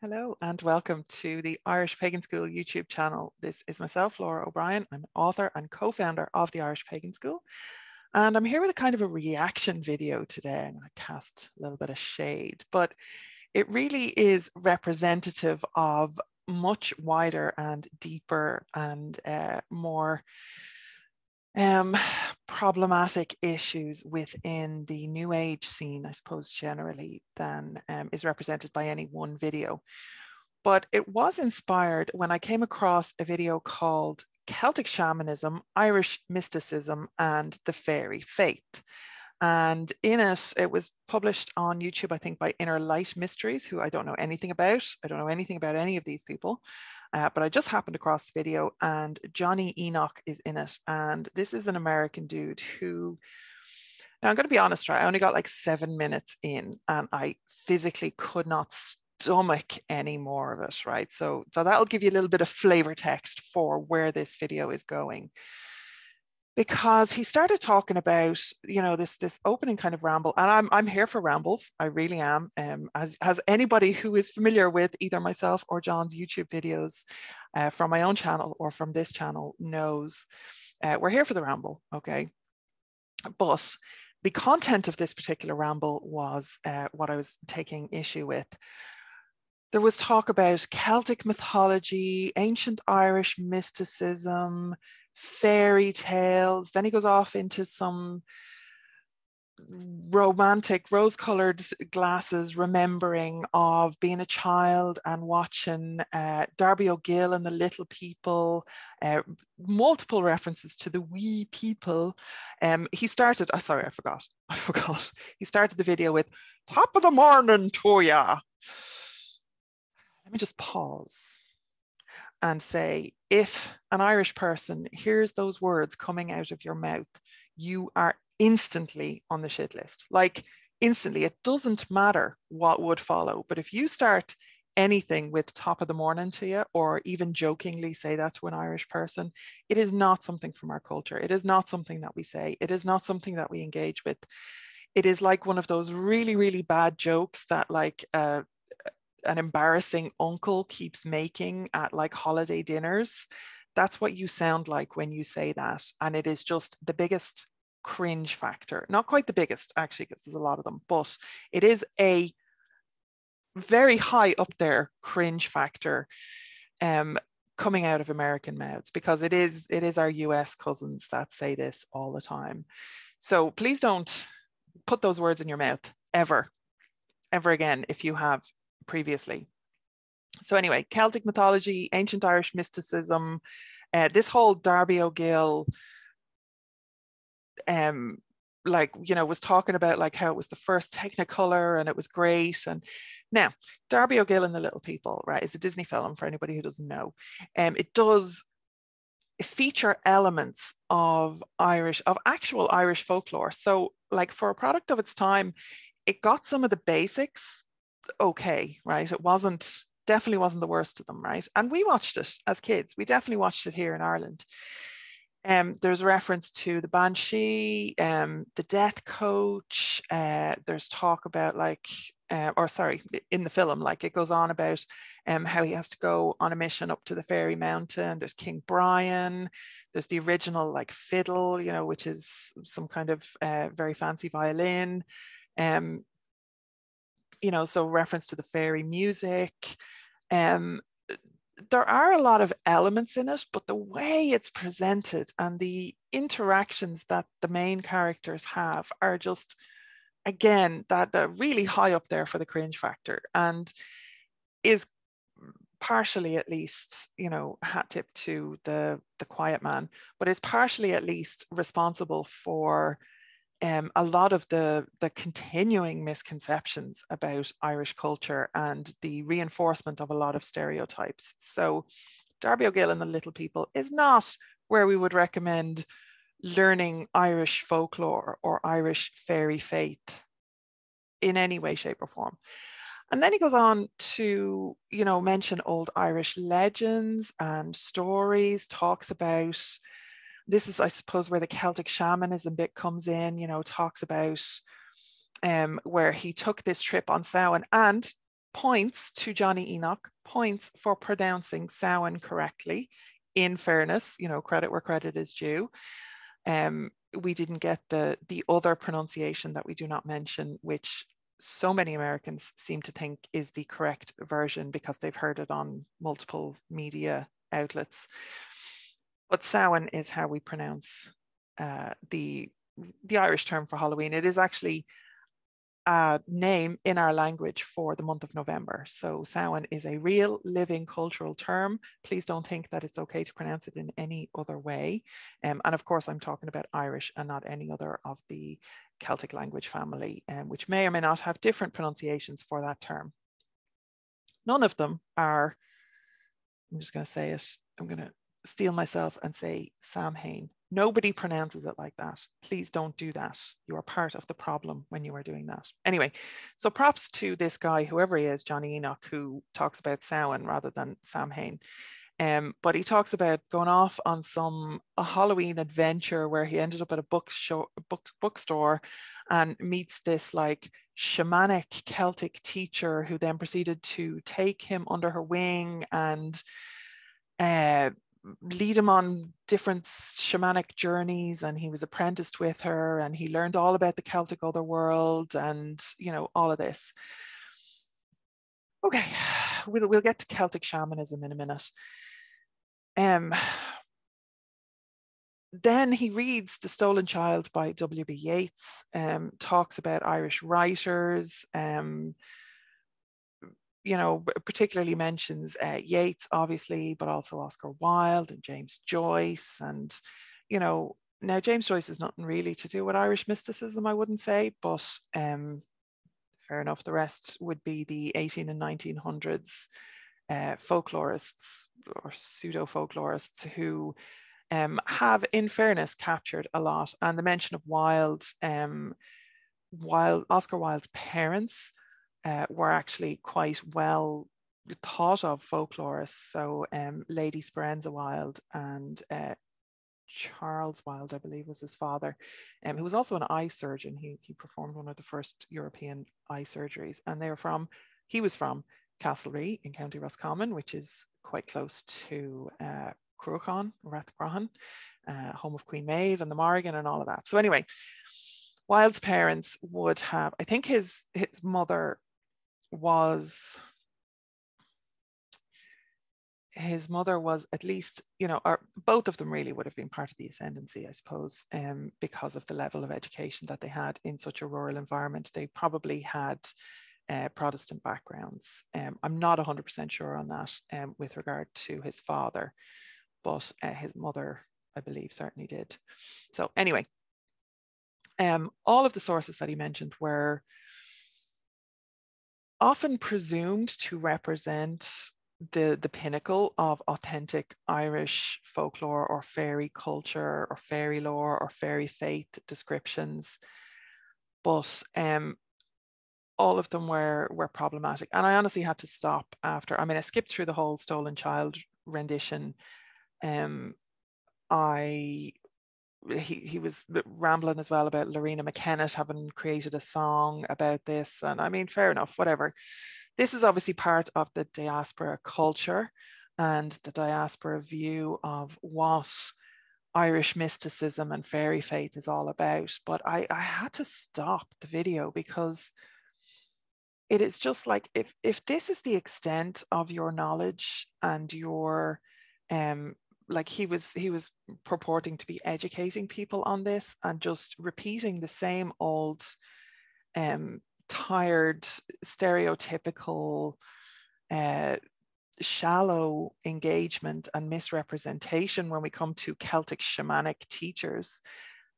Hello and welcome to the Irish Pagan School YouTube channel. This is myself, Laura O'Brien. I'm an author and co-founder of the Irish Pagan School. And I'm here with a kind of a reaction video today. I'm going to cast a little bit of shade, but it really is representative of much wider and deeper and more problematic issues within the New Age scene, I suppose, generally, than is represented by any one video. But it was inspired when I came across a video called Celtic Shamanism, Irish Mysticism, and the Faerie Faith. And in it, it was published on YouTube, I think, by Inner Light Mysteries, who I don't know anything about. I don't know anything about any of these people. But I just happened across the video and Jonny Enoch is in it. And this is an American dude who, now I'm going to be honest, right? I only got like 7 minutes in and I physically could not stomach any more of it, right? So that'll give you a little bit of flavor text for where this video is going. Because he started talking about, you know, this opening kind of ramble, and I'm here for rambles. I really am. As anybody who is familiar with either myself or John's YouTube videos from my own channel or from this channel knows, we're here for the ramble, okay? But the content of this particular ramble was what I was taking issue with. There was talk about Celtic mythology, ancient Irish mysticism, fairy tales. Then he goes off into some romantic rose-colored glasses remembering of being a child and watching Darby O'Gill and the Little People, multiple references to the wee people. He started, oh, sorry, I forgot. He started the video with "Top of the morning to ya." Let me just pause and say, if an Irish person hears those words coming out of your mouth, you are instantly on the shit list. Like instantly. It doesn't matter what would follow. But if you start anything with "top of the morning to you," or even jokingly say that to an Irish person, it is not something from our culture. It is not something that we say. It is not something that we engage with. It is like one of those really, really bad jokes that like an embarrassing uncle keeps making at like holiday dinners. That's what you sound like when you say that. And it is just the biggest cringe factor. Not quite the biggest, actually, because there's a lot of them, but it is a very high up there cringe factor coming out of American mouths, because it is our US cousins that say this all the time. So please don't put those words in your mouth ever again if you have previously. So anyway, Celtic mythology, ancient Irish mysticism, this whole Darby O'Gill, like, you know, was talking about like how it was the first Technicolor and it was great. And now Darby O'Gill and the Little People, right, is a Disney film for anybody who doesn't know. It does feature elements of actual Irish folklore. So like for a product of its time, it got some of the basics okay, right? It definitely wasn't the worst of them, right? And we watched it as kids. We definitely watched it here in Ireland. There's a reference to the Banshee, the Death Coach. There's talk about like, in the film, like it goes on about how he has to go on a mission up to the Fairy Mountain. There's King Brian. There's the original like fiddle, you know, which is some kind of very fancy violin. You know, so reference to the fairy music. There are a lot of elements in it, but the way it's presented and the interactions that the main characters have are just, again, that really high up there for the cringe factor, and is partially, at least, you know, hat tip to the Quiet Man, but is partially at least responsible for a lot of the continuing misconceptions about Irish culture and the reinforcement of a lot of stereotypes. So Darby O'Gill and the Little People is not where we would recommend learning Irish folklore or Irish fairy faith in any way, shape or form. And then he goes on to, you know, mention old Irish legends and stories, talks about, this is, I suppose, where the Celtic shamanism bit comes in, you know, talks about where he took this trip on Samhain. And points to Jonny Enoch, points for pronouncing Samhain correctly. In fairness, you know, credit where credit is due. We didn't get the other pronunciation that we do not mention, which so many Americans seem to think is the correct version because they've heard it on multiple media outlets. But Samhain is how we pronounce the Irish term for Halloween. It is actually a name in our language for the month of November. So Samhain is a real living cultural term. Please don't think that it's okay to pronounce it in any other way. And of course, I'm talking about Irish and not any other of the Celtic language family, which may or may not have different pronunciations for that term. None of them are, I'm just going to say it, I'm going to steal myself and say Samhain. Nobody pronounces it like that. Please don't do that. You are part of the problem when you are doing that. Anyway, so props to this guy, whoever he is, Jonny Enoch, who talks about Samhain rather than Samhain. But he talks about going off on a Halloween adventure where he ended up at a bookstore and meets this like shamanic Celtic teacher who then proceeded to take him under her wing and lead him on different shamanic journeys, and he was apprenticed with her and he learned all about the Celtic otherworld and, you know, all of this. Okay, we'll get to Celtic shamanism in a minute. Then he reads The Stolen Child by W.B. Yeats, talks about Irish writers, you know, particularly mentions Yeats, obviously, but also Oscar Wilde and James Joyce. And, you know, now James Joyce is nothing really to do with Irish mysticism, I wouldn't say, but fair enough. The rest would be the 18 and 1900s folklorists or pseudo-folklorists who have, in fairness, captured a lot. And the mention of Wilde, Oscar Wilde's parents were actually quite well thought of folklorists. So Lady Speranza Wilde and Charles Wilde, I believe, was his father, who was also an eye surgeon. He performed one of the first European eye surgeries, and he was from Castlereagh in County Roscommon, which is quite close to Cruachan, Rathcroghan, home of Queen Maeve and the Morrigan and all of that. So anyway, Wilde's parents would have, I think his mother was at least, you know, or both of them really would have been part of the ascendancy, I suppose, because of the level of education that they had in such a rural environment. They probably had Protestant backgrounds. I'm not 100% sure on that with regard to his father, but his mother, I believe, certainly did. So anyway, all of the sources that he mentioned were often presumed to represent the pinnacle of authentic Irish folklore or fairy culture or fairy lore or fairy faith descriptions, but all of them were problematic. And I honestly had to stop after. I mean, I skipped through the whole Stolen Child rendition. He was rambling as well about Lorena McKennitt having created a song about this. And I mean, fair enough, whatever. This is obviously part of the diaspora culture and the diaspora view of what Irish mysticism and fairy faith is all about. But I had to stop the video because it is just like, if this is the extent of your knowledge and your like he was purporting to be educating people on this and just repeating the same old tired, stereotypical, shallow engagement and misrepresentation when we come to Celtic shamanic teachers.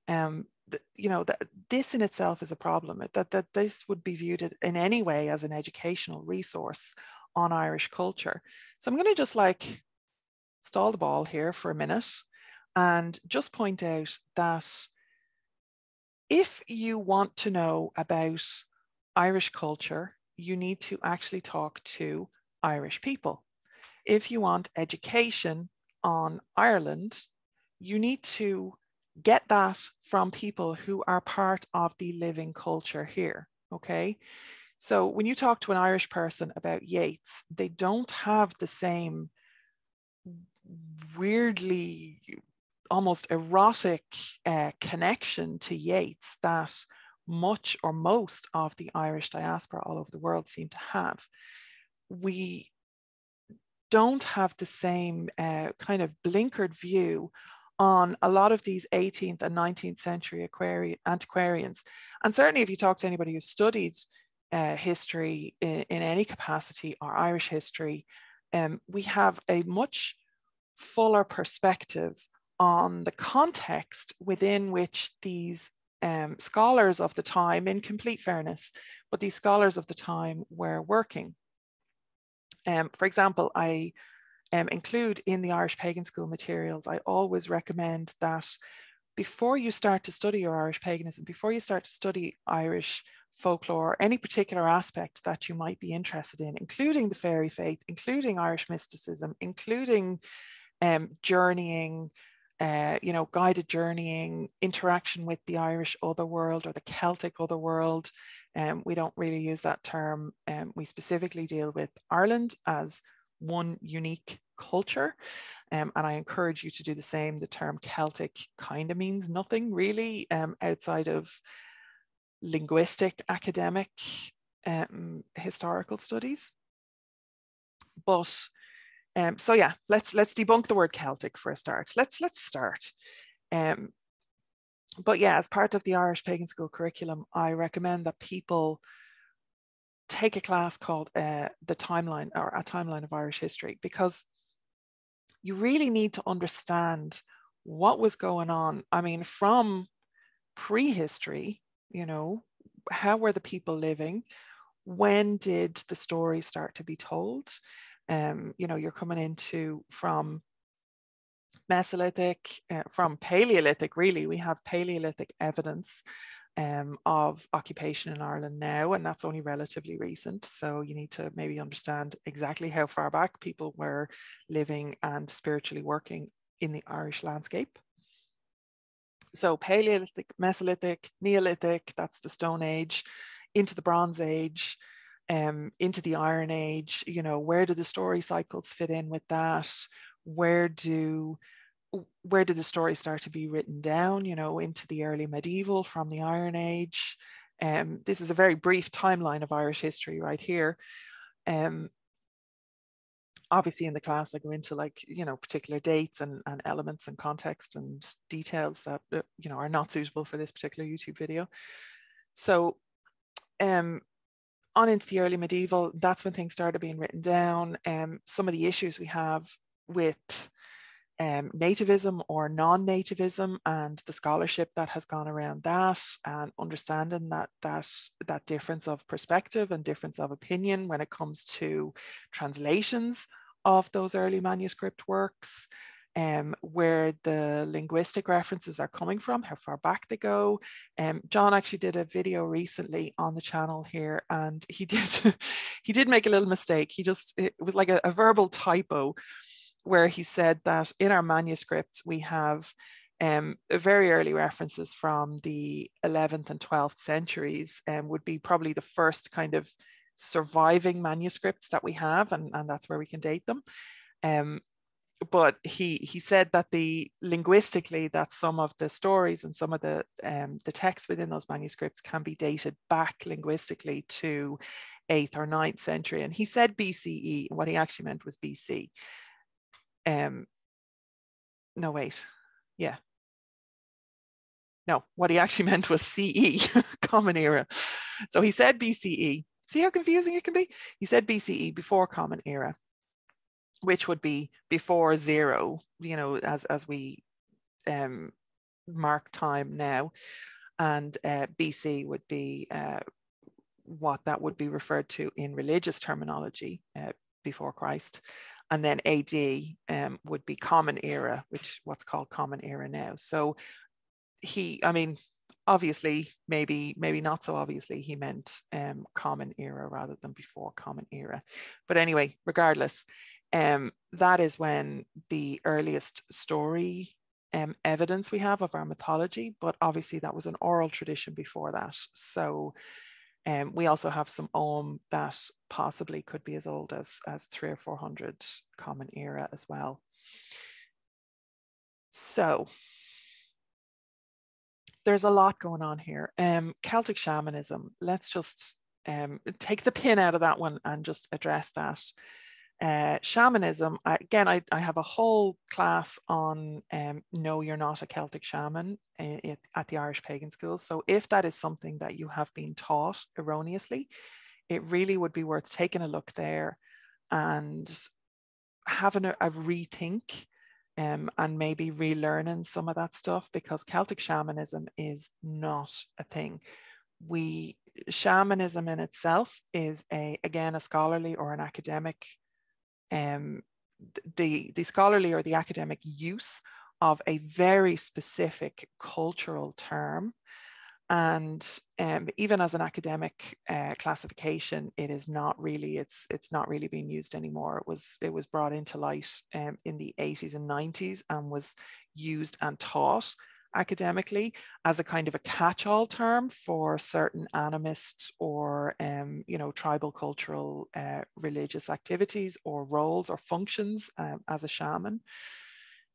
You know, that this in itself is a problem, that this would be viewed in any way as an educational resource on Irish culture. So I'm going to just like stall the ball here for a minute and just point out that if you want to know about Irish culture, you need to actually talk to Irish people. If you want education on Ireland, you need to get that from people who are part of the living culture here, okay? So when you talk to an Irish person about Yeats, they don't have the same weirdly almost erotic connection to Yeats that much or most of the Irish diaspora all over the world seem to have. We don't have the same kind of blinkered view on a lot of these 18th and 19th century antiquarians. And certainly if you talk to anybody who studied history in any capacity or Irish history, we have a much fuller perspective on the context within which these scholars of the time, in complete fairness, but these scholars of the time were working. For example, I include in the Irish Pagan School materials, I always recommend that before you start to study your Irish paganism, before you start to study Irish folklore, any particular aspect that you might be interested in, including the Faerie faith, including Irish mysticism, including journeying, guided journeying, interaction with the Irish otherworld or the Celtic otherworld. We don't really use that term. We specifically deal with Ireland as one unique culture. And I encourage you to do the same. The term Celtic kind of means nothing really outside of linguistic, academic, historical studies. But so yeah, let's debunk the word Celtic for a start. Let's start. But yeah, as part of the Irish Pagan School curriculum, I recommend that people take a class called the Timeline, or a Timeline of Irish History, because you really need to understand what was going on. I mean, from prehistory, how were the people living? When did the story start to be told? You're coming into from Mesolithic, from Paleolithic, really. We have Paleolithic evidence of occupation in Ireland now, and that's only relatively recent. So you need to maybe understand exactly how far back people were living and spiritually working in the Irish landscape. So Paleolithic, Mesolithic, Neolithic, that's the Stone Age, into the Bronze Age, into the Iron Age. Where do the story cycles fit in with that? Where did the story start to be written down, into the early medieval from the Iron Age? This is a very brief timeline of Irish history right here. Obviously in the class I go into particular dates and elements and context and details that are not suitable for this particular YouTube video. So on into the early medieval, that's when things started being written down. Some of the issues we have with nativism or non-nativism and the scholarship that has gone around that, and understanding that difference of perspective and difference of opinion when it comes to translations of those early manuscript works, where the linguistic references are coming from, how far back they go. John actually did a video recently on the channel here, and he did make a little mistake. It was like a verbal typo, where he said that in our manuscripts we have very early references from the 11th and 12th centuries, and would be probably the first kind of surviving manuscripts that we have, and that's where we can date them. But he said that linguistically that some of the stories and some of the text within those manuscripts can be dated back linguistically to 8th or 9th century. And he said BCE, what he actually meant was BC. No, wait. Yeah. No, what he actually meant was CE, Common Era. So he said BCE. See how confusing it can be? He said BCE, before Common Era, which would be before 0, as we mark time now. And BC would be what that would be referred to in religious terminology, before Christ. And then AD would be Common Era, which what's called Common Era now. So obviously, maybe not so obviously, he meant Common Era rather than before Common Era. But anyway, regardless, that is when the earliest story evidence we have of our mythology. But obviously that was an oral tradition before that. So We also have some Ogham that possibly could be as old as 300 or 400 Common Era as well. So there's a lot going on here. Celtic shamanism, let's just take the pin out of that one and just address that. Shamanism, again, I have a whole class on No, You're Not a Celtic Shaman at the Irish Pagan Schools. So if that is something that you have been taught erroneously, it really would be worth taking a look there and having a rethink and maybe relearning some of that stuff, because Celtic shamanism is not a thing. Shamanism in itself is again a scholarly or an academic, the scholarly or the academic use of a very specific cultural term. And even as an academic classification, it is not really, it's not really being used anymore. It was brought into light in the 80s and 90s and was used and taught academically as a kind of a catch-all term for certain animist or tribal cultural religious activities or roles or functions as a shaman.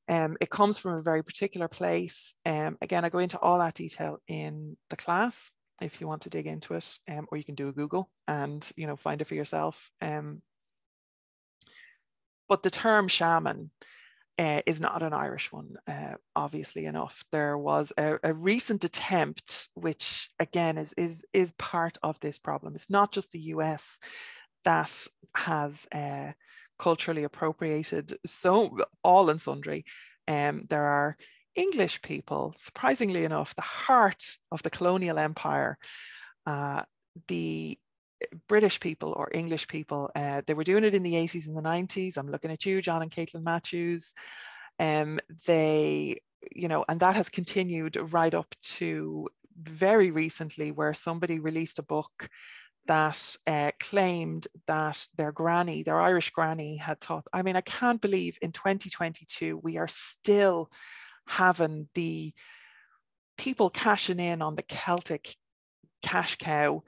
It comes from a very particular place. Again, I go into all that detail in the class if you want to dig into it, or you can do a Google and find it for yourself. But the term shaman is not an Irish one, obviously enough. There was a recent attempt, which again is part of this problem. It's not just the US that has culturally appropriated so all and sundry. There are English people, surprisingly enough, the heart of the colonial empire, the British people or English people, they were doing it in the 80s and the 90s. I'm looking at you, John and Caitlin Matthews. They, and that has continued right up to very recently, where somebody released a book that claimed that their Irish granny had taught. I mean, I can't believe in 2022, we are still having the people cashing in on the Celtic cash cow,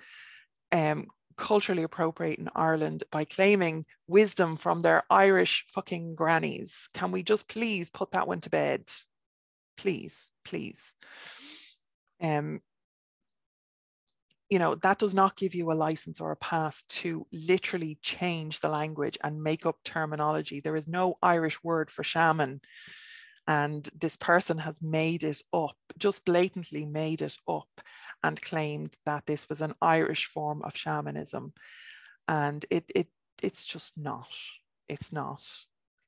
culturally appropriating Ireland by claiming wisdom from their Irish fucking grannies. Can we just please put that one to bed? Please, please. That does not give you a license or a pass to literally change the language and make up terminology. There is no Irish word for shaman. And this person has made it up, just blatantly made it up, and claimed that this was an Irish form of shamanism. And it's just not. It's not.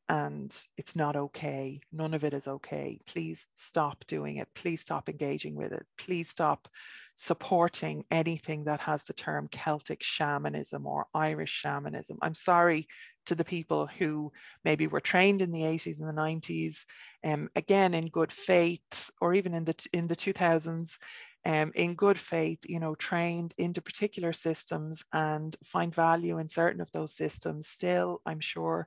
And it's not okay. None of it is okay. Please stop doing it. Please stop engaging with it. Please stop supporting anything that has the term Celtic shamanism or Irish shamanism. I'm sorry to the people who maybe were trained in the 80s and the 90s, again, in good faith, or even in the 2000s, in good faith, trained into particular systems and find value in certain of those systems still, I'm sure.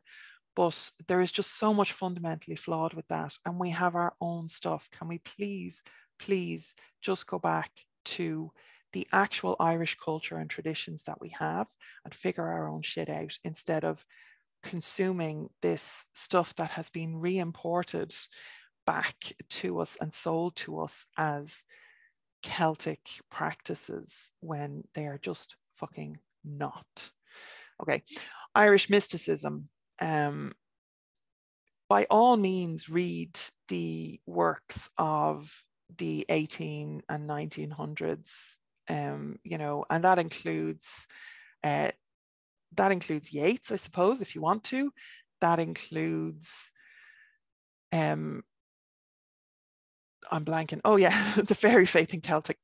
But there is just so much fundamentally flawed with that. And we have our own stuff. Can we please, please just go back to the actual Irish culture and traditions that we have and figure our own shit out, instead of consuming this stuff that has been re-imported back to us and sold to us as Celtic practices when they are just fucking not. Okay, Irish mysticism. By all means, read the works of the 18 and 1900s, and that includes Yeats, I suppose, if you want to. That includes, I'm blanking. Oh yeah, the Faerie Faith in Celtic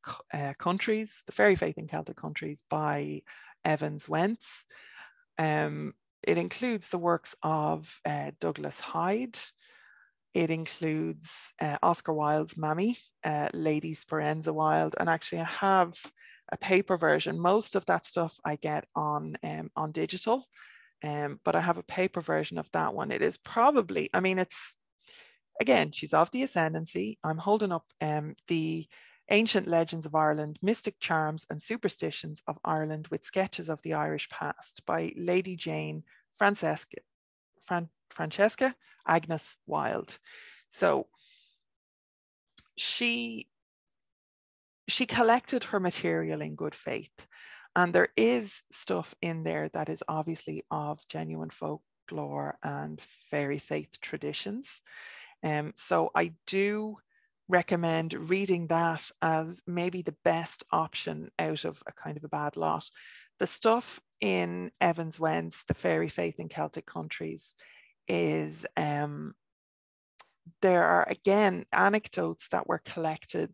Countries, the Faerie Faith in Celtic Countries by Evans Wentz. It includes the works of Douglas Hyde. It includes Oscar Wilde's Mammy, Lady Speranza Wilde, and actually I have a paper version. Most of that stuff I get on digital, but I have a paper version of that one. It is probably, I mean, it's, again, she's of the ascendancy. I'm holding up the Ancient Legends of Ireland, Mystic Charms and Superstitions of Ireland with Sketches of the Irish Past by Lady Jane Francesca Agnes Wild. So she collected her material in good faith. And there is stuff in there that is obviously of genuine folklore and fairy faith traditions. So I do recommend reading that as maybe the best option out of a kind of a bad lot. The stuff in Evans Wentz, the fairy faith in Celtic countries, is there are again anecdotes that were collected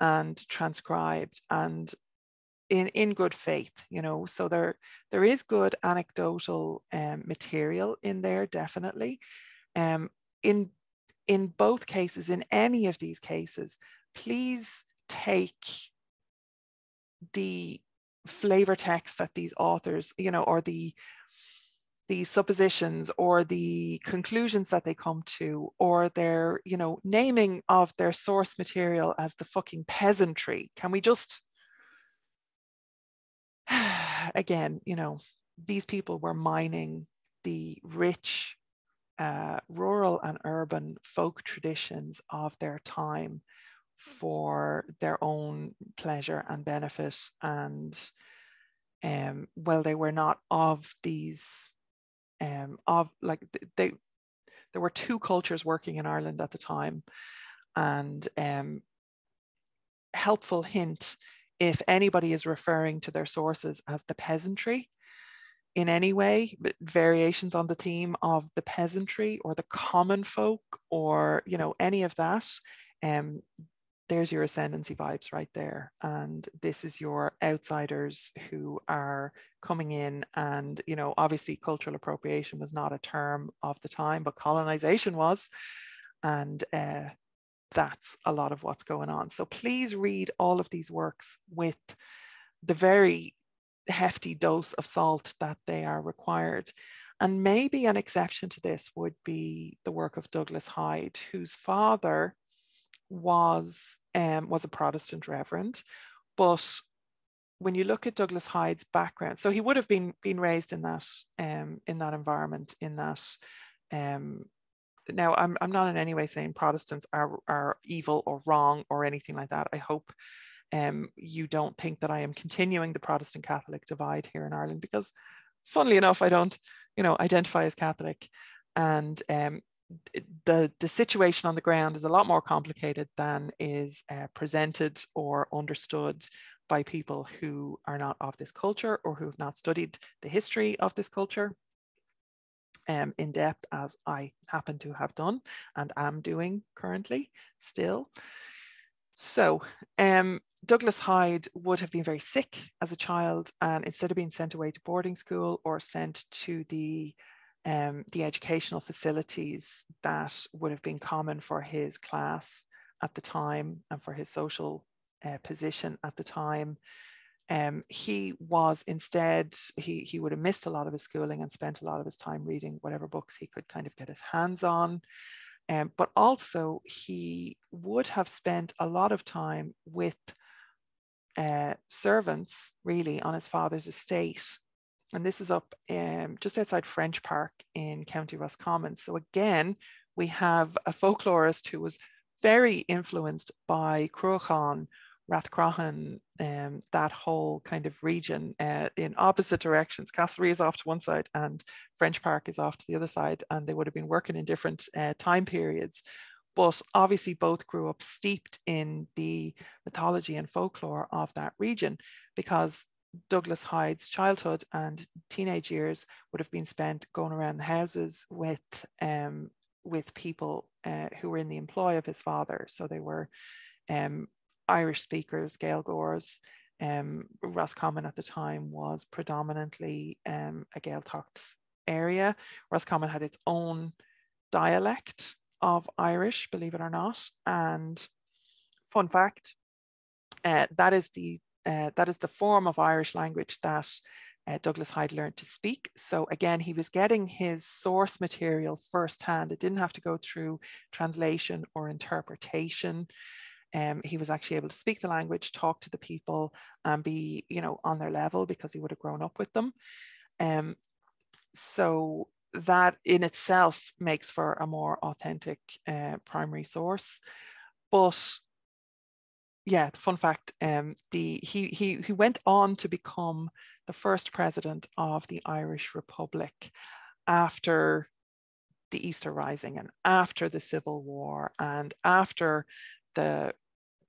and transcribed and in good faith, you know, so there is good anecdotal material in there, definitely. In both cases, in any of these cases, please take the flavor text that these authors, you know, or the suppositions or the conclusions that they come to, or their, you know, naming of their source material as the fucking peasantry. Can we just, again, you know, these people were mining the rich rural and urban folk traditions of their time for their own pleasure and benefit. And well, they were not of these, of like there were two cultures working in Ireland at the time. And helpful hint, if anybody is referring to their sources as the peasantry in any way, variations on the theme of the peasantry or the common folk, or, you know, any of that, there's your ascendancy vibes right there. And this is your outsiders who are coming in. And, you know, obviously cultural appropriation was not a term of the time, but colonization was. And that's a lot of what's going on. So please read all of these works with the very hefty dose of salt that they are required. And maybe an exception to this would be the work of Douglas Hyde, whose father was a Protestant reverend. But when you look at Douglas Hyde's background, so he would have been raised in that environment, in that now I'm not in any way saying Protestants are evil or wrong or anything like that. I hope you don't think that I am continuing the Protestant Catholic divide here in Ireland, because funnily enough, I don't, you know, identify as Catholic. And the situation on the ground is a lot more complicated than is presented or understood by people who are not of this culture or who have not studied the history of this culture in depth, as I happen to have done and am doing currently still. So Douglas Hyde would have been very sick as a child, and instead of being sent away to boarding school or sent to the educational facilities that would have been common for his class at the time and for his social position at the time, he was instead, he would have missed a lot of his schooling and spent a lot of his time reading whatever books he could kind of get his hands on. But also he would have spent a lot of time with servants, really, on his father's estate. And this is up just outside French Park in County Roscommon. So again, we have a folklorist who was very influenced by Cruachan, Rathcroghan, that whole kind of region in opposite directions. Castlereagh is off to one side and French Park is off to the other side, and they would have been working in different time periods. But obviously both grew up steeped in the mythology and folklore of that region, because Douglas Hyde's childhood and teenage years would have been spent going around the houses with people who were in the employ of his father. So they were Irish speakers, Gaelgores. Roscommon at the time was predominantly a Gaeltacht area. Roscommon had its own dialect of Irish, believe it or not. And fun fact, that is the form of Irish language that Douglas Hyde learned to speak. So again, he was getting his source material firsthand. It didn't have to go through translation or interpretation. He was actually able to speak the language, talk to the people, and be, you know, on their level because he would have grown up with them. So that in itself makes for a more authentic primary source. But yeah, the fun fact, he went on to become the first president of the Irish Republic after the Easter Rising and after the Civil War and after the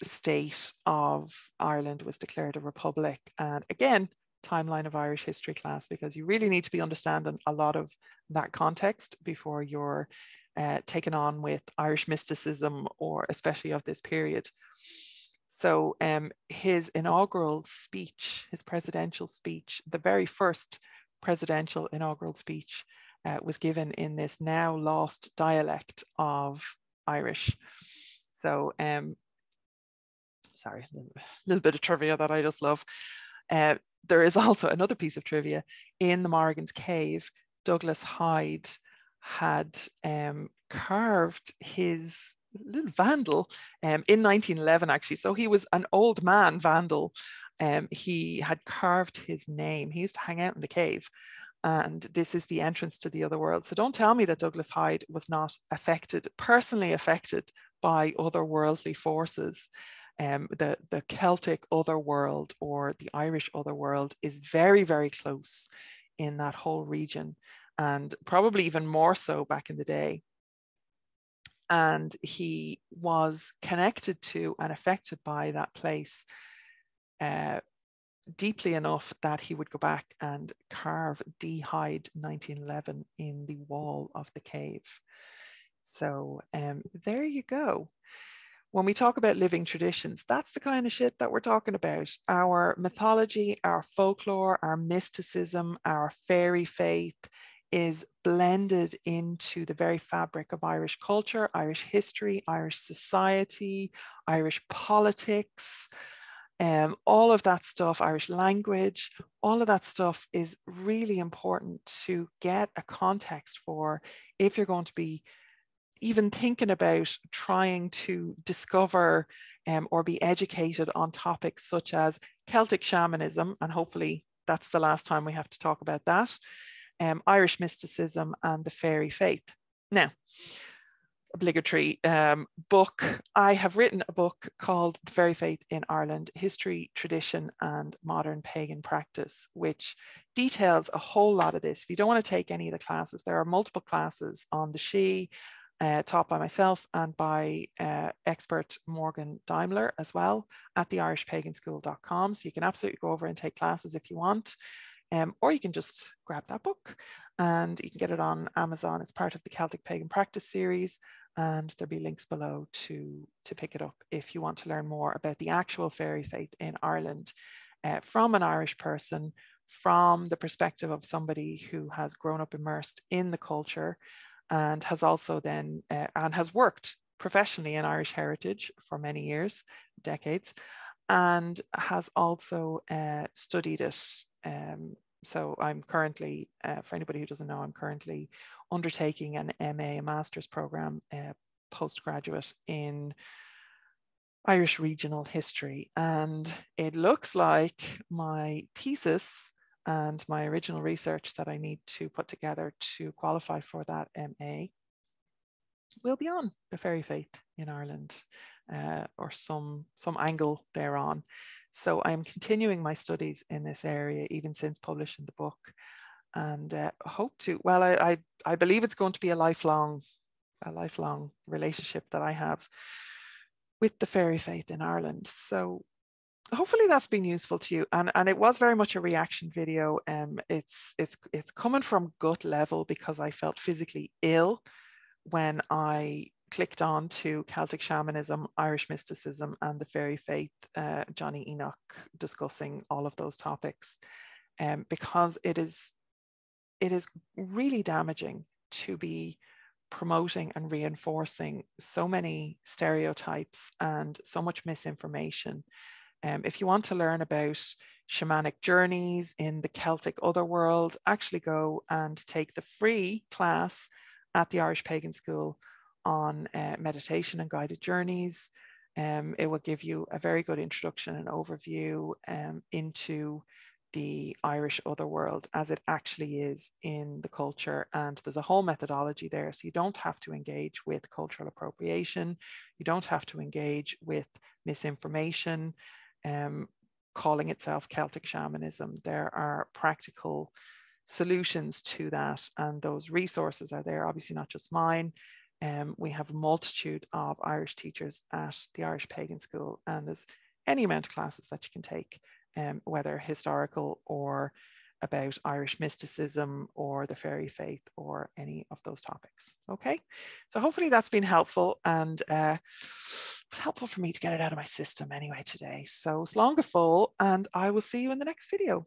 state of Ireland was declared a republic. And again, timeline of Irish history class, because you really need to be understanding a lot of that context before you're taken on with Irish mysticism, or especially of this period. So his inaugural speech, his presidential speech, the very first presidential inaugural speech was given in this now lost dialect of Irish. So sorry, a little bit of trivia that I just love. There is also another piece of trivia. In the Morrigan's Cave, Douglas Hyde had carved his little vandal in 1911, actually. So he was an old man vandal. He had carved his name. He used to hang out in the cave. And this is the entrance to the other world. So don't tell me that Douglas Hyde was not affected, personally affected by otherworldly forces. The Celtic otherworld or the Irish otherworld is very, very close in that whole region, and probably even more so back in the day. And he was connected to and affected by that place deeply enough that he would go back and carve D. Hyde 1911 in the wall of the cave. So there you go. When we talk about living traditions, that's the kind of shit that we're talking about. Our mythology, our folklore, our mysticism, our fairy faith is blended into the very fabric of Irish culture, Irish history, Irish society, Irish politics, all of that stuff, Irish language, all of that stuff is really important to get a context for if you're going to be even thinking about trying to discover or be educated on topics such as Celtic shamanism, and hopefully that's the last time we have to talk about that, Irish mysticism and the fairy faith. Now, obligatory book. I have written a book called The Fairy Faith in Ireland, History, Tradition and Modern Pagan Practice, which details a whole lot of this. If you don't want to take any of the classes, there are multiple classes on the SHE, taught by myself and by expert Morgan Daimler as well at the irishpaganschool.com. So you can absolutely go over and take classes if you want, or you can just grab that book and you can get it on Amazon. It's part of the Celtic Pagan Practice series, and there'll be links below to pick it up if you want to learn more about the actual fairy faith in Ireland from an Irish person, from the perspective of somebody who has grown up immersed in the culture and has also then and has worked professionally in Irish heritage for many years, decades, and has also studied it. So I'm currently, for anybody who doesn't know, I'm currently undertaking an MA, a master's program, postgraduate in Irish regional history. And it looks like my thesis and my original research that I need to put together to qualify for that MA will be on the fairy faith in Ireland, or some angle thereon. So I'm continuing my studies in this area even since publishing the book, and hope to, well, I believe it's going to be a lifelong relationship that I have with the fairy faith in Ireland. So hopefully that's been useful to you. And it was very much a reaction video. It's coming from gut level because I felt physically ill when I clicked on to Celtic shamanism, Irish mysticism, and the fairy faith, Jonny Enoch discussing all of those topics, because it is really damaging to be promoting and reinforcing so many stereotypes and so much misinformation. If you want to learn about shamanic journeys in the Celtic otherworld, actually go and take the free class at the Irish Pagan School on meditation and guided journeys. It will give you a very good introduction and overview into the Irish otherworld as it actually is in the culture. And there's a whole methodology there. So you don't have to engage with cultural appropriation. You don't have to engage with misinformation, calling itself Celtic Shamanism. There are practical solutions to that. And those resources are there, obviously not just mine. We have a multitude of Irish teachers at the Irish Pagan School, and there's any amount of classes that you can take, whether historical or about Irish mysticism or the Faerie faith or any of those topics. Okay, so hopefully that's been helpful, and it was helpful for me to get it out of my system anyway today. So slán go fóill, and I will see you in the next video.